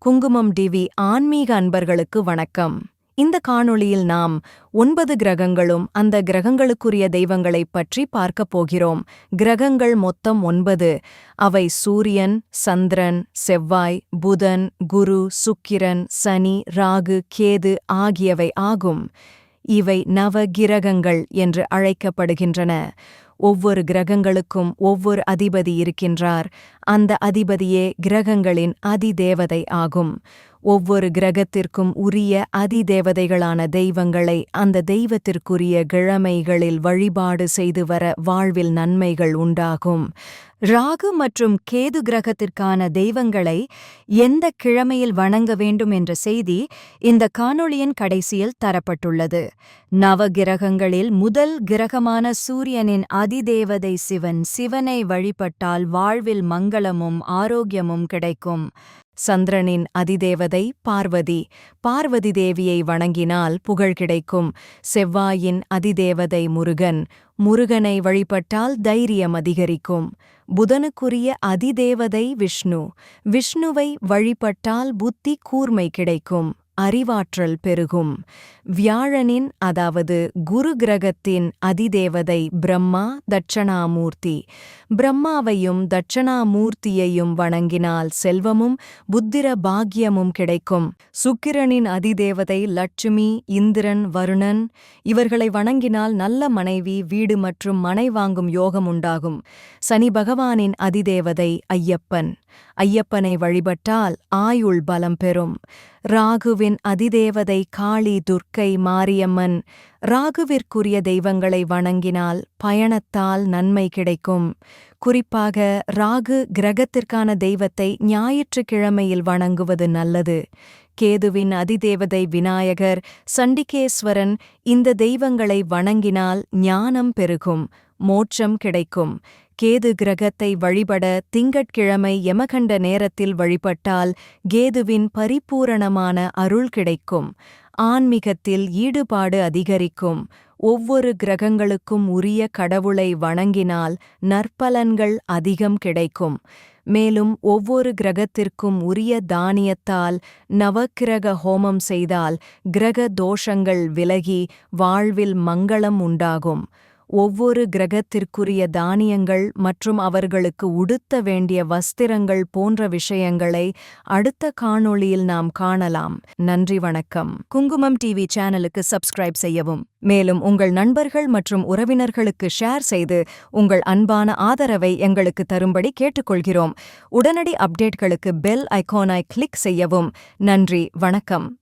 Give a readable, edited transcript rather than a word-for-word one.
குங்குமம் டிவி ஆன்மீக அன்பர்களுக்கு வணக்கம். இந்த காணொளியில் நாம் 9 கிரகங்களும் அந்த கிரகங்களுக்குரிய தெய்வங்களைப் பற்றி பார்க்கப் போகிறோம். கிரகங்கள் மொத்தம் 9. அவை சூரியன், சந்திரன், செவ்வாய், புதன், குரு, சுக்கிரன், சனி, ராகு, கேது ஆகியவை ஆகும். இவை நவகிரகங்கள் என்று அழைக்கப்படுகின்றன. ஒவ்வொரு கிரகங்களுக்கும் ஒவ்வொரு அதிபதி இருக்கின்றார். அந்த அதிபதியே கிரகங்களின் அதிதேவதை ஆகும். ஒவ்வொரு கிரகத்திற்கும் உரிய அதிதேவதைகளான தெய்வங்களை அந்த தெய்வத்திற்குரிய கிழமைகளில் வழிபாடு செய்து வர வாழ்வில் நன்மைகள் உண்டாகும். ராகு மற்றும் கேது கிரகத்திற்கான தெய்வங்களை எந்த கிழமையில் வணங்க வேண்டும் என்ற செய்தி இந்த காணொளியின் கடைசியில் தரப்பட்டுள்ளது. நவகிரகங்களில் முதல் கிரகமான சூரியனின் அதிதேவதை சிவன். சிவனை வழிபட்டால் வாழ்வில் மங்களமும் ஆரோக்கியமும் கிடைக்கும். சந்திரனின் அதிதேவதை பார்வதி. பார்வதி தேவியை வணங்கினால் புகழ் கிடைக்கும். செவ்வாயின் அதிதேவதை முருகன். முருகனை வழிபட்டால் தைரியம் அதிகரிக்கும். புதனுக்குரிய அதிதேவதை விஷ்ணு. விஷ்ணுவை வழிபட்டால் புத்தி கூர்மை கிடைக்கும். அறிவாற்றல் பெருகும். வியாழனின் அதாவது குரு கிரகத்தின் அதிதேவதை பிரம்மா தட்சணாமூர்த்தி. பிரம்மாவையும் தட்சணாமூர்த்தியையும் வணங்கினால் செல்வமும் புத்திர பாக்கியமும் கிடைக்கும். சுக்கிரனின் அதிதேவதை லட்சுமி, இந்திரன், வருணன். இவர்களை வணங்கினால் நல்ல மனைவி, வீடு மற்றும் மனை வாங்கும் யோகம் உண்டாகும். சனி பகவானின் அதிதேவதை ஐயப்பன். ஐயப்பனை வழிபட்டால் ஆயுள் பலம் பெறும். ராகுவின் அதிதேவதை காளி, துர்க்கை, மாரியம்மன். ராகுவிற்குரிய தெய்வங்களை வணங்கினால் பயணத்தால் நன்மை கிடைக்கும். குறிப்பாக ராகு கிரகத்திற்கான தெய்வத்தை ஞாயிற்றுக்கிழமையில் வணங்குவது நல்லது. கேதுவின் அதிதேவதை விநாயகர், சண்டிகேஸ்வரன். இந்த தெய்வங்களை வணங்கினால் ஞானம் பெருகும், மோட்சம் கிடைக்கும். கேது கிரகத்தை வழிபட திங்கட்கிழமை யமகண்ட நேரத்தில் வழிபட்டால் கேதுவின் பரிபூரணமான அருள் கிடைக்கும். ஆன்மீகத்தில் ஈடுபாடு அதிகரிக்கும். ஒவ்வொரு கிரகங்களுக்கும் உரிய கடவுளை வணங்கினால் நற்பலன்கள் அதிகம் கிடைக்கும். மேலும் ஒவ்வொரு கிரகத்திற்கும் உரிய தானியத்தால் நவக்கிரக ஹோமம் செய்தால் கிரக தோஷங்கள் விலகி வாழ்வில் மங்களம் உண்டாகும். ஒவ்வொரு கிரகத்திற்குரிய தானியங்கள் மற்றும் அவர்களுக்கு உடுத்த வேண்டிய வஸ்திரங்கள் போன்ற விஷயங்களை அடுத்த காணொளியில் நாம் காணலாம். நன்றி, வணக்கம். குங்குமம் டிவி சேனலுக்கு சப்ஸ்கிரைப் செய்யவும். மேலும் உங்கள் நண்பர்கள் மற்றும் உறவினர்களுக்கு ஷேர் செய்து உங்கள் அன்பான ஆதரவை எங்களுக்கு தரும்படி கேட்டுக்கொள்கிறோம். உடனடி அப்டேட்களுக்கு பெல் ஐகானை கிளிக் செய்யவும். நன்றி, வணக்கம்.